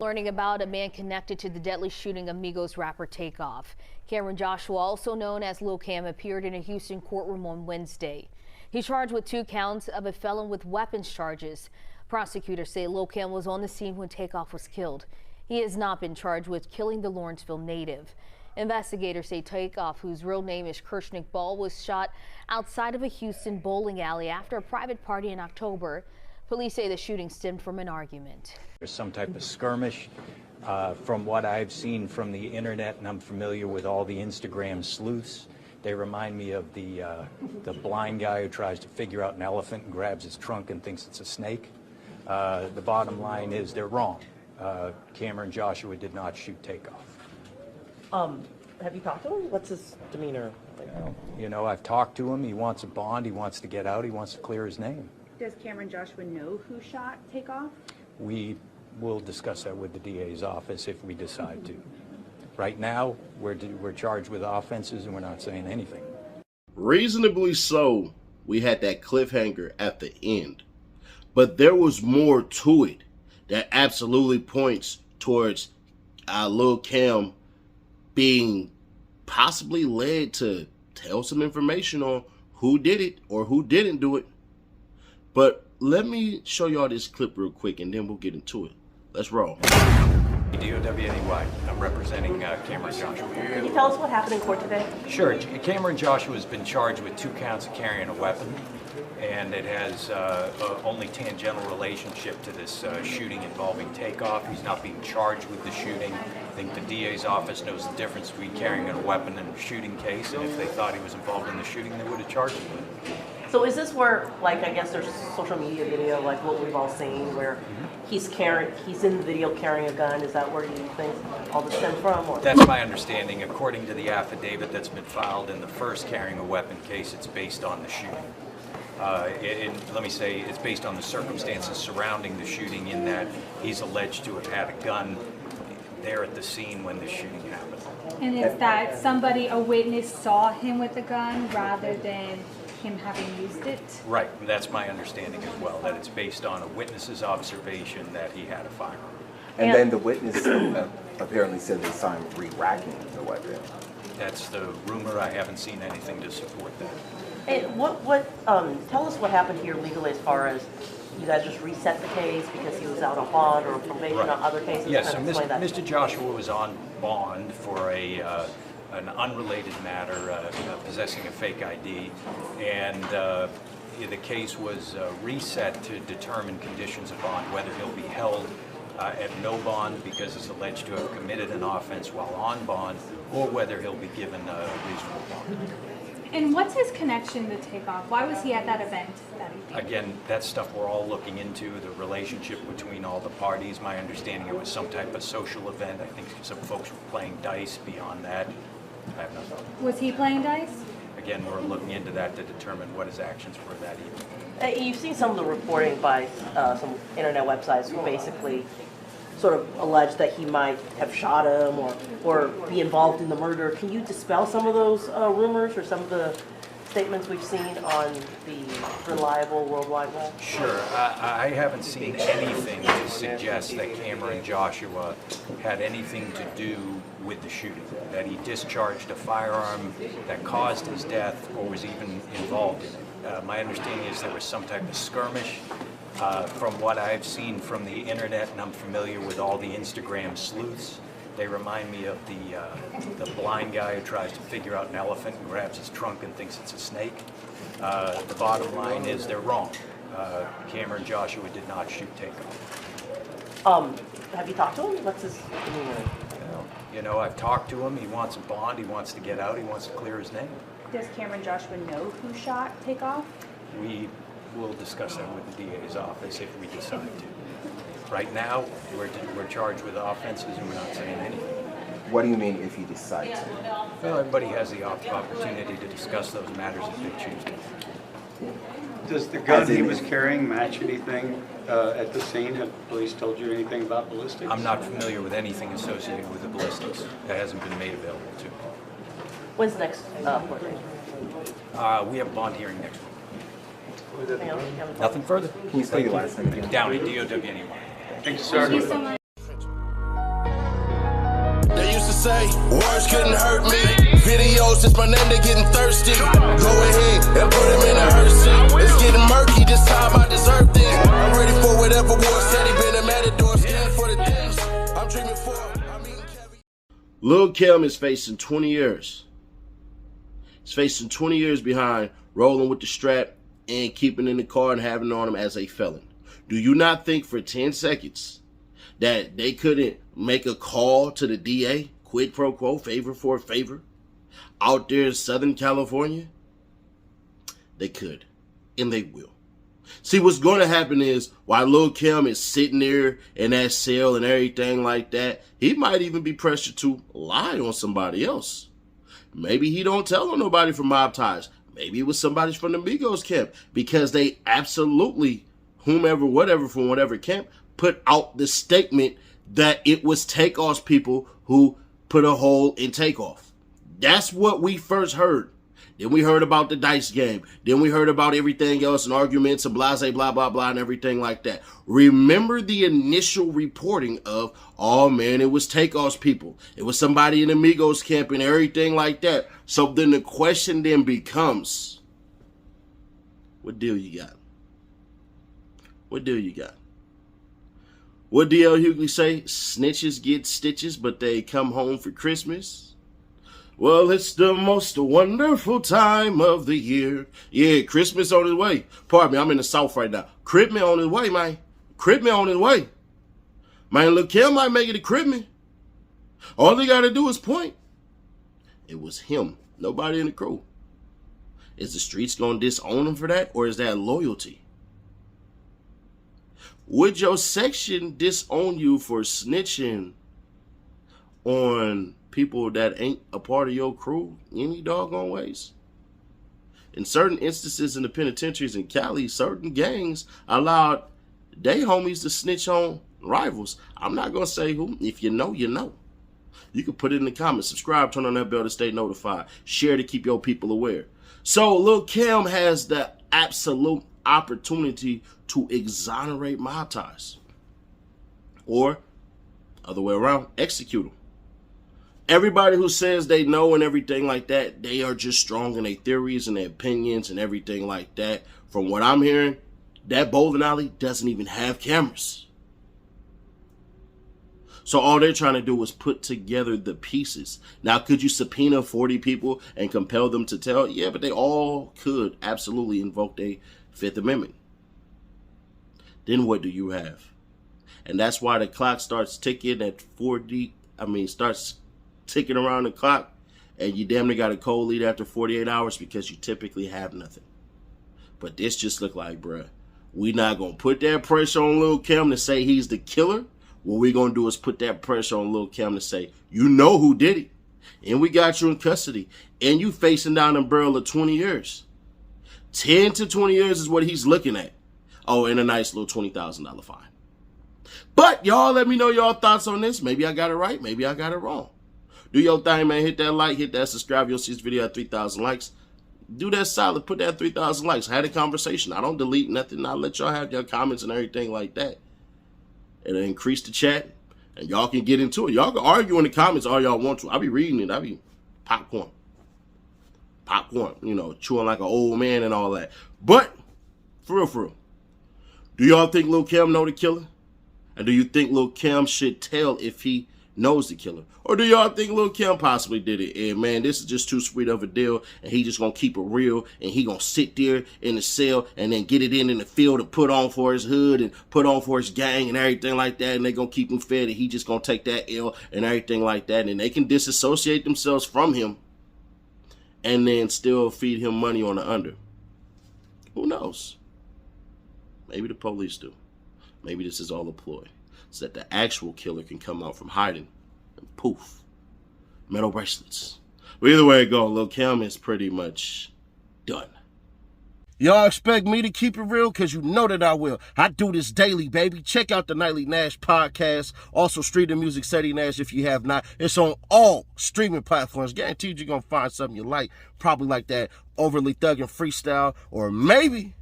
Learning about a man connected to the deadly shooting of Migos rapper Takeoff. Cameron Joshua, also known as Lil Cam, appeared in a Houston courtroom on Wednesday. He's charged with 2 counts of a felon with weapons charges. Prosecutors say Lil Cam was on the scene when Takeoff was killed. He has not been charged with killing the Lawrenceville native. Investigators say Takeoff, whose real name is Kirshnik Ball, was shot outside of a Houston bowling alley after a private party in October. Police say the shooting stemmed from an argument. There's some type of skirmish. From what I've seen from the internet, and I'm familiar with all the Instagram sleuths, they remind me of the blind guy who tries to figure out an elephant and grabs its trunk and thinks it's a snake. The bottom line is they're wrong. Cameron Joshua did not shoot Takeoff. Have you talked to him? What's his demeanor like? You know, I've talked to him. He wants a bond. He wants to get out. He wants to clear his name. Does Cameron Joshua know who shot Takeoff? We will discuss that with the DA's office if we decide to. Right now, we're charged with offenses and we're not saying anything. Reasonably so, we had that cliffhanger at the end. But there was more to it that absolutely points towards Lil Cam being possibly led to tell some information on who did it or who didn't do it. But let me show y'all this clip real quick and then we'll get into it. Let's roll. DOWNY. I'm representing Cameron Joshua. Can you tell us what happened in court today? Sure. Cameron Joshua has been charged with 2 counts of carrying a weapon, and it has only tangential relationship to this shooting involving Takeoff. He's not being charged with the shooting. I think the DA's office knows the difference between carrying a weapon and a shooting case, and if they thought he was involved in the shooting, they would have charged him with it. So is this where, like, I guess there's social media video, like what we've all seen, where he's in the video carrying a gun? Is that where you think all this stemmed from? Or? That's my understanding. According to the affidavit that's been filed in the first carrying a weapon case, it's based on the shooting. Let me say, it's based on the circumstances surrounding the shooting, in that he's alleged to have had a gun there at the scene when the shooting happened. And is that a witness saw him with a gun rather than him having used it? Right, that's my understanding as well, that it's based on a witness's observation that he had a firearm. And then the witness apparently said they saw him re-racking the weapon. That's the rumor. I haven't seen anything to support that. Hey, tell us what happened here legally, as far as you guys just reset the case because he was out on bond or probation on other cases? Yes, so Mr. Joshua was on bond for an unrelated matter, possessing a fake ID, and the case was reset to determine conditions of bond, whether he'll be held at no bond because he's alleged to have committed an offense while on bond, or whether he'll be given a reasonable bond. And what's his connection to Takeoff? Why was he at that event that evening? Again, that's stuff we're all looking into, the relationship between all the parties. My understanding, it was some type of social event. I think some folks were playing dice. Beyond that, I have nothing. Was he playing dice? Again, we're looking into that to determine what his actions were that evening. You've seen some of the reporting by some internet websites who basically sort of allege that he might have shot him or be involved in the murder. Can you dispel some of those rumors or some of the statements we've seen on the reliable World Wide Web? Sure. I haven't seen anything to suggest that Cameron Joshua had anything to do with the shooting, that he discharged a firearm that caused his death or was even involved in it. My understanding is there was some type of skirmish. From what I've seen from the internet, and I'm familiar with all the Instagram sleuths, they remind me of the blind guy who tries to figure out an elephant and grabs his trunk and thinks it's a snake. The bottom line is they're wrong. Cameron Joshua did not shoot Takeoff. Have you talked to him? What's his demeanor? You know, I've talked to him. He wants a bond. He wants to get out. He wants to clear his name. Does Cameron Joshua know who shot Takeoff? We will discuss that with the DA's office if we decide to. Right now, we're charged with offenses and we're not saying anything. What do you mean if you decide to? Well, everybody has the opportunity to discuss those matters if they choose to. Does the gun he was carrying match anything at the scene? Have the police told you anything about ballistics? I'm not familiar with anything associated with the ballistics. That hasn't been made available to me. When's the next court date? We have a bond hearing next week. Anything else? Nothing further. Can you say your last name again? Downey, DOWNY. Thank you, sir. Thank you so much. say words couldn't hurt me. Videos, just my name, they getting thirsty. Go ahead and put him in a hearse seat. It's getting murky, this time I deserve this. I'm ready for whatever war said he been a matador. Scared for the things I'm dreaming for. I'm eating caviar. Lil Kim is facing 20 years. He's facing 20 years behind rolling with the strap and keeping in the car and having on him as a felon. Do you not think for 10 seconds that they couldn't make a call to the DA, quid pro quo, favor for a favor, out there in Southern California? They could, and they will. See, what's going to happen is, while Lil Kim is sitting there in that cell and everything like that, he might even be pressured to lie on somebody else. Maybe he don't tell on nobody from Mob Ties. Maybe it was somebody from the Migos camp, because they absolutely, whomever, whatever, from whatever camp, put out the statement that it was Takeoff's people who put a hole in Takeoff. That's what we first heard. Then we heard about the dice game. Then we heard about everything else and arguments and blase, blah, blah, blah, and everything like that. Remember the initial reporting of, oh man, it was Takeoff's people. It was somebody in the Migos camp and everything like that. So then the question then becomes, what deal you got? What deal you got? What D.L. Hughley say? Snitches get stitches, but they come home for Christmas. Well, it's the most wonderful time of the year. Yeah, Christmas on his way. Pardon me, I'm in the South right now. Christmas on his way, man. Christmas on his way. Man, Lil Kim might make it to Christmas. All they got to do is point. It was him. Nobody in the crew. Is the streets going to disown him for that, or is that loyalty? Would your section disown you for snitching on people that ain't a part of your crew any doggone ways? In certain instances in the penitentiaries in Cali, certain gangs allowed they homies to snitch on rivals. I'm not going to say who. If you know, you know. You can put it in the comments. Subscribe, turn on that bell to stay notified. Share to keep your people aware. So Lil Kim has the absolute opportunity to exonerate Mob Ties. Or, other way around, execute them. Everybody who says they know and everything like that, they are just strong in their theories and their opinions and everything like that. From what I'm hearing, that bowling alley doesn't even have cameras. So all they're trying to do is put together the pieces. Now, could you subpoena 40 people and compel them to tell? Yeah, but they all could absolutely invoke their Fifth Amendment. Then what do you have? And that's why the clock starts ticking at starts ticking around the clock, and you damn near got a cold lead after 48 hours because you typically have nothing. But this just looked like, bruh, we not going to put that pressure on Lil Kim to say he's the killer. What we going to do is put that pressure on Lil Kim to say, you know who did it. And we got you in custody. And you facing down a barrel of 20 years. 10 to 20 years is what he's looking at. Oh, and a nice little $20,000 fine. But y'all let me know y'all thoughts on this. Maybe I got it right. Maybe I got it wrong. Do your thing, man. Hit that like, hit that subscribe. You'll see this video at 3,000 likes. Do that solid. Put that 3,000 likes. I had a conversation. I don't delete nothing. I'll let y'all have your comments and everything like that. It'll increase the chat, and y'all can get into it. Y'all can argue in the comments all y'all want to. I'll be reading it. I'll be popcorn. Popcorn, you know, chewing like an old man and all that. But, for real, do y'all think Lil Kim know the killer? And do you think Lil Kim should tell if he knows the killer? Or do y'all think Lil Kim possibly did it? And man, this is just too sweet of a deal, and he just gonna keep it real, and he gonna sit there in the cell and then get it in the field and put on for his hood and put on for his gang and everything like that, and they gonna keep him fed, and he just gonna take that L and everything like that, and they can disassociate themselves from him and then still feed him money on the under. Who knows? Maybe the police do. Maybe this is all a ploy, so that the actual killer can come out from hiding and poof, metal bracelets. But either way it goes, Lil Kim is pretty much done. Y'all expect me to keep it real? Because you know that I will. I do this daily, baby. Check out the Nightly Nash podcast. Also, Street and Music Ceddy Nash if you have not. It's on all streaming platforms. Guaranteed you're going to find something you like. Probably like that overly thugging freestyle, or maybe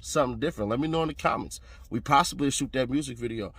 something different. Let me know in the comments. We possibly shoot that music video.